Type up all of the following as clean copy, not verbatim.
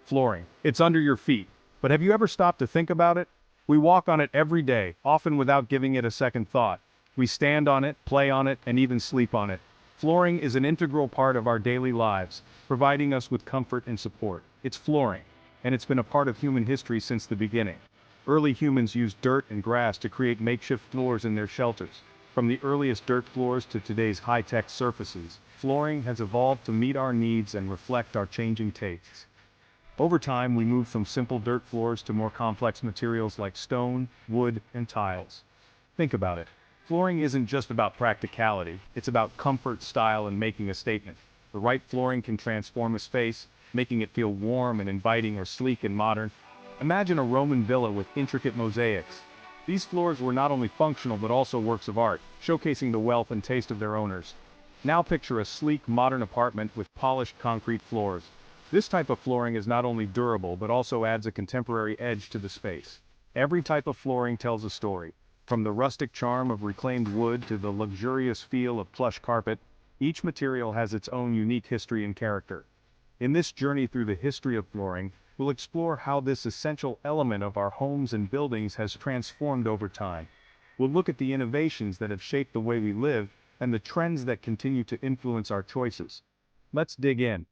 Flooring. It's under your feet. But have you ever stopped to think about it? We walk on it every day, often without giving it a second thought. We stand on it, play on it, and even sleep on it. Flooring is an integral part of our daily lives, providing us with comfort and support. It's flooring, and it's been a part of human history since the beginning. Early humans used dirt and grass to create makeshift floors in their shelters. From the earliest dirt floors to today's high-tech surfaces, flooring has evolved to meet our needs and reflect our changing tastes. Over time, we moved from simple dirt floors to more complex materials like stone, wood, and tiles. Think about it. Flooring isn't just about practicality, it's about comfort, style, and making a statement. The right flooring can transform a space, making it feel warm and inviting or sleek and modern. Imagine a Roman villa with intricate mosaics. These floors were not only functional but also works of art, showcasing the wealth and taste of their owners. Now picture a sleek, modern apartment with polished concrete floors. This type of flooring is not only durable but also adds a contemporary edge to the space. Every type of flooring tells a story. From the rustic charm of reclaimed wood to the luxurious feel of plush carpet, each material has its own unique history and character. In this journey through the history of flooring, we'll explore how this essential element of our homes and buildings has transformed over time. We'll look at the innovations that have shaped the way we live and the trends that continue to influence our choices. Let's dig in.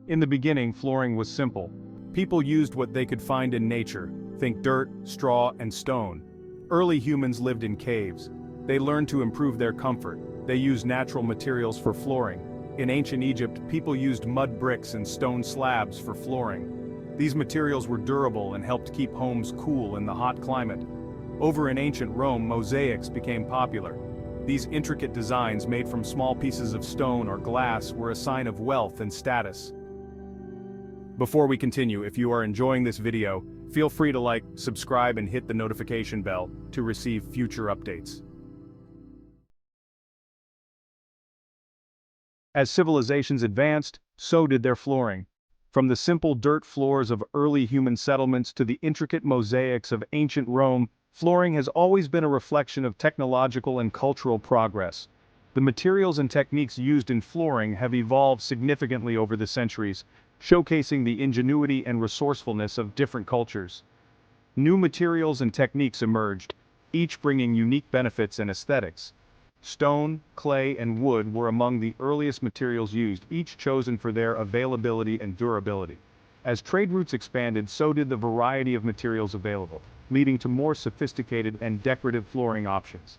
In the beginning, flooring was simple. People used what they could find in nature. Think dirt, straw, and stone. Early humans lived in caves. They learned to improve their comfort. They used natural materials for flooring. In ancient Egypt, people used mud bricks and stone slabs for flooring. These materials were durable and helped keep homes cool in the hot climate. Over in ancient Rome, mosaics became popular. These intricate designs made from small pieces of stone or glass were a sign of wealth and status. Before we continue, if you are enjoying this video, feel free to like, subscribe, and hit the notification bell to receive future updates. As civilizations advanced, so did their flooring. From the simple dirt floors of early human settlements to the intricate mosaics of ancient Rome, flooring has always been a reflection of technological and cultural progress. The materials and techniques used in flooring have evolved significantly over the centuries, showcasing the ingenuity and resourcefulness of different cultures. New materials and techniques emerged, each bringing unique benefits and aesthetics. Stone, clay, and wood were among the earliest materials used, each chosen for their availability and durability. As trade routes expanded, so did the variety of materials available, leading to more sophisticated and decorative flooring options.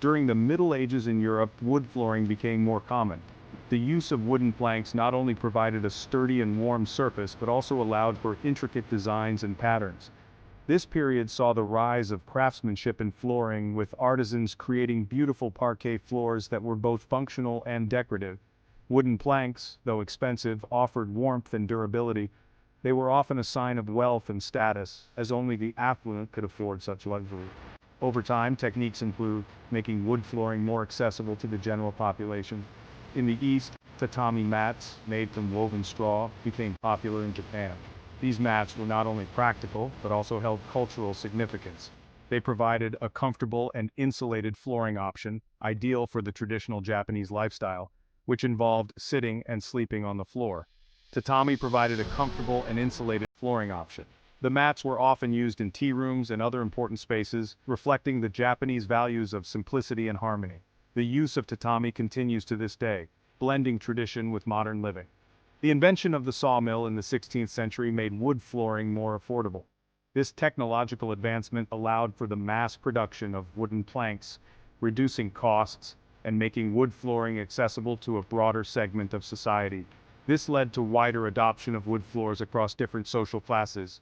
During the Middle Ages in Europe, wood flooring became more common. The use of wooden planks not only provided a sturdy and warm surface but also allowed for intricate designs and patterns. This period saw the rise of craftsmanship in flooring, with artisans creating beautiful parquet floors that were both functional and decorative. Wooden planks, though expensive, offered warmth and durability. They were often a sign of wealth and status, as only the affluent could afford such luxury. Over time, techniques improved, making wood flooring more accessible to the general population. In the East, tatami mats, made from woven straw, became popular in Japan. These mats were not only practical, but also held cultural significance. They provided a comfortable and insulated flooring option, ideal for the traditional Japanese lifestyle, which involved sitting and sleeping on the floor. Tatami provided a comfortable and insulated flooring option. The mats were often used in tea rooms and other important spaces, reflecting the Japanese values of simplicity and harmony. The use of tatami continues to this day, blending tradition with modern living. The invention of the sawmill in the 16th century made wood flooring more affordable. This technological advancement allowed for the mass production of wooden planks, reducing costs and making wood flooring accessible to a broader segment of society. This led to wider adoption of wood floors across different social classes.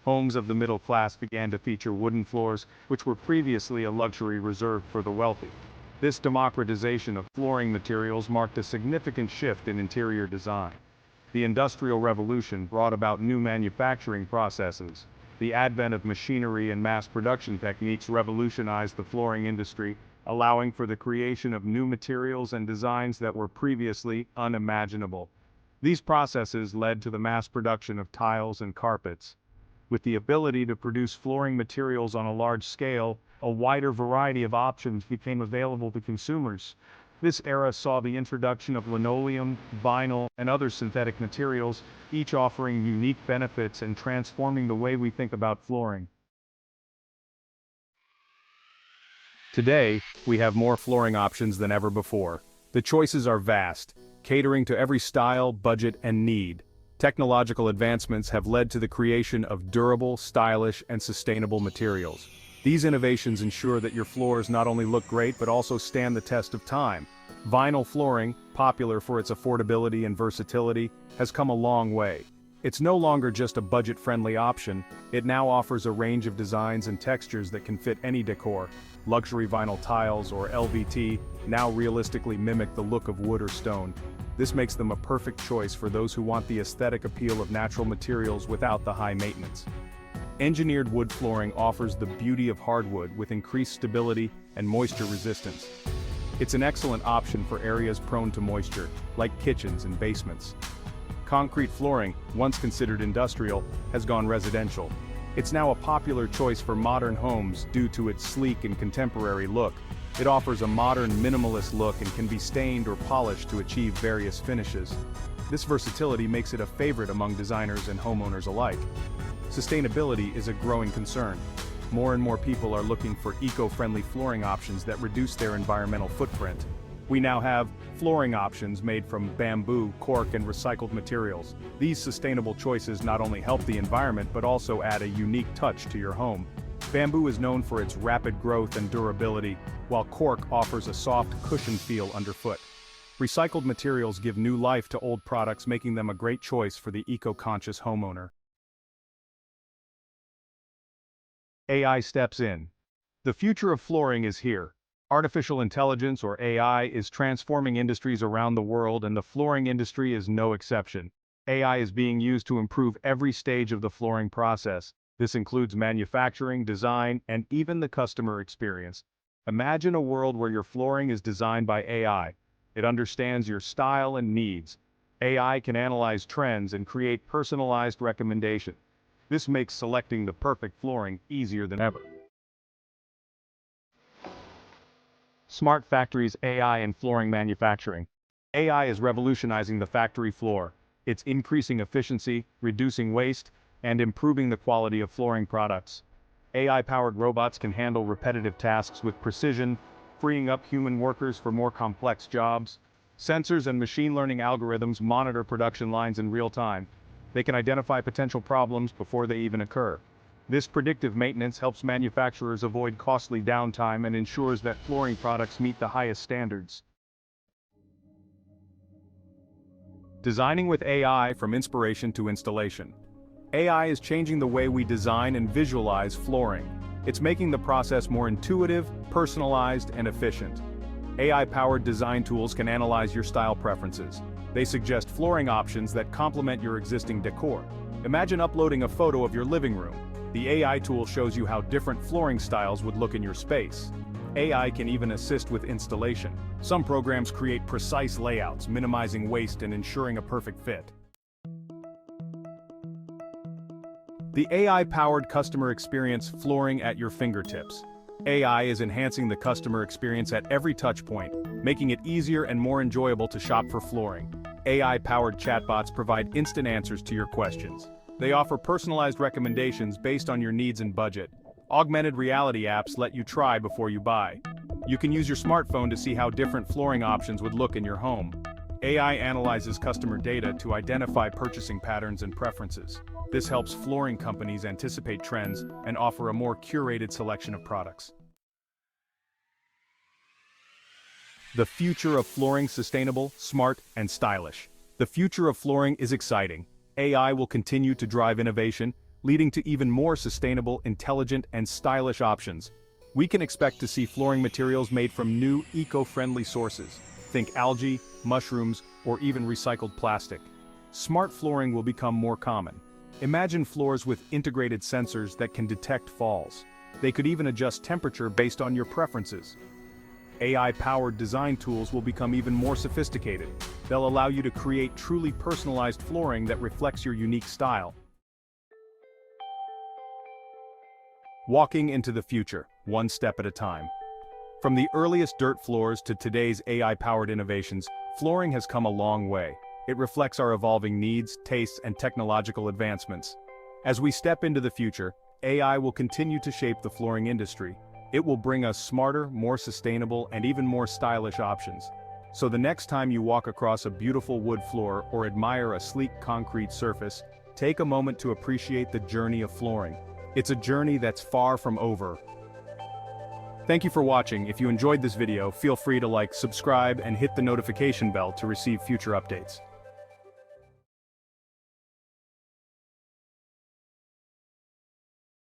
Homes of the middle class began to feature wooden floors, which were previously a luxury reserved for the wealthy. This democratization of flooring materials marked a significant shift in interior design. The Industrial Revolution brought about new manufacturing processes. The advent of machinery and mass production techniques revolutionized the flooring industry, allowing for the creation of new materials and designs that were previously unimaginable. These processes led to the mass production of tiles and carpets. With the ability to produce flooring materials on a large scale, a wider variety of options became available to consumers. This era saw the introduction of linoleum, vinyl, and other synthetic materials, each offering unique benefits and transforming the way we think about flooring. Today, we have more flooring options than ever before. The choices are vast, catering to every style, budget, and need. Technological advancements have led to the creation of durable, stylish, and sustainable materials. These innovations ensure that your floors not only look great but also stand the test of time. Vinyl flooring, popular for its affordability and versatility, has come a long way. It's no longer just a budget-friendly option, it now offers a range of designs and textures that can fit any decor. Luxury vinyl tiles, or LVT, now realistically mimic the look of wood or stone. This makes them a perfect choice for those who want the aesthetic appeal of natural materials without the high maintenance. Engineered wood flooring offers the beauty of hardwood with increased stability and moisture resistance. It's an excellent option for areas prone to moisture, like kitchens and basements. Concrete flooring, once considered industrial, has gone residential. It's now a popular choice for modern homes due to its sleek and contemporary look. It offers a modern minimalist look and can be stained or polished to achieve various finishes. This versatility makes it a favorite among designers and homeowners alike. Sustainability is a growing concern. More and more people are looking for eco-friendly flooring options that reduce their environmental footprint. We now have flooring options made from bamboo, cork, and recycled materials. These sustainable choices not only help the environment but also add a unique touch to your home. Bamboo is known for its rapid growth and durability, while cork offers a soft, cushioned feel underfoot. Recycled materials give new life to old products, making them a great choice for the eco-conscious homeowner. AI steps in. The future of flooring is here. Artificial intelligence, or AI, is transforming industries around the world, and the flooring industry is no exception. AI is being used to improve every stage of the flooring process. This includes manufacturing, design, and even the customer experience. Imagine a world where your flooring is designed by AI. It understands your style and needs. AI can analyze trends and create personalized recommendations. This makes selecting the perfect flooring easier than ever. Smart factories, AI, and flooring manufacturing. AI is revolutionizing the factory floor. It's increasing efficiency, reducing waste, and improving the quality of flooring products. AI-powered robots can handle repetitive tasks with precision, freeing up human workers for more complex jobs. Sensors and machine learning algorithms monitor production lines in real time. They can identify potential problems before they even occur. This predictive maintenance helps manufacturers avoid costly downtime and ensures that flooring products meet the highest standards. Designing with AI from inspiration to installation. AI is changing the way we design and visualize flooring. It's making the process more intuitive, personalized, and efficient. AI-powered design tools can analyze your style preferences. They suggest flooring options that complement your existing decor. Imagine uploading a photo of your living room. The AI tool shows you how different flooring styles would look in your space. AI can even assist with installation. Some programs create precise layouts, minimizing waste and ensuring a perfect fit. The AI-powered customer experience, flooring at your fingertips. AI is enhancing the customer experience at every touchpoint, making it easier and more enjoyable to shop for flooring. AI-powered chatbots provide instant answers to your questions. They offer personalized recommendations based on your needs and budget. Augmented reality apps let you try before you buy. You can use your smartphone to see how different flooring options would look in your home. AI analyzes customer data to identify purchasing patterns and preferences. This helps flooring companies anticipate trends and offer a more curated selection of products. The future of flooring: sustainable, smart, and stylish. The future of flooring is exciting. AI will continue to drive innovation, leading to even more sustainable, intelligent, and stylish options. We can expect to see flooring materials made from new, eco-friendly sources. Think algae, mushrooms, or even recycled plastic. Smart flooring will become more common. Imagine floors with integrated sensors that can detect falls. They could even adjust temperature based on your preferences. AI-powered design tools will become even more sophisticated. They'll allow you to create truly personalized flooring that reflects your unique style. Walking into the future, one step at a time. From the earliest dirt floors to today's AI-powered innovations, flooring has come a long way. It reflects our evolving needs, tastes, and technological advancements. As we step into the future, AI will continue to shape the flooring industry. It will bring us smarter, more sustainable, and even more stylish options. So the next time you walk across a beautiful wood floor or admire a sleek concrete surface, take a moment to appreciate the journey of flooring. It's a journey that's far from over. Thank you for watching. If you enjoyed this video, feel free to like, subscribe, and hit the notification bell to receive future updates.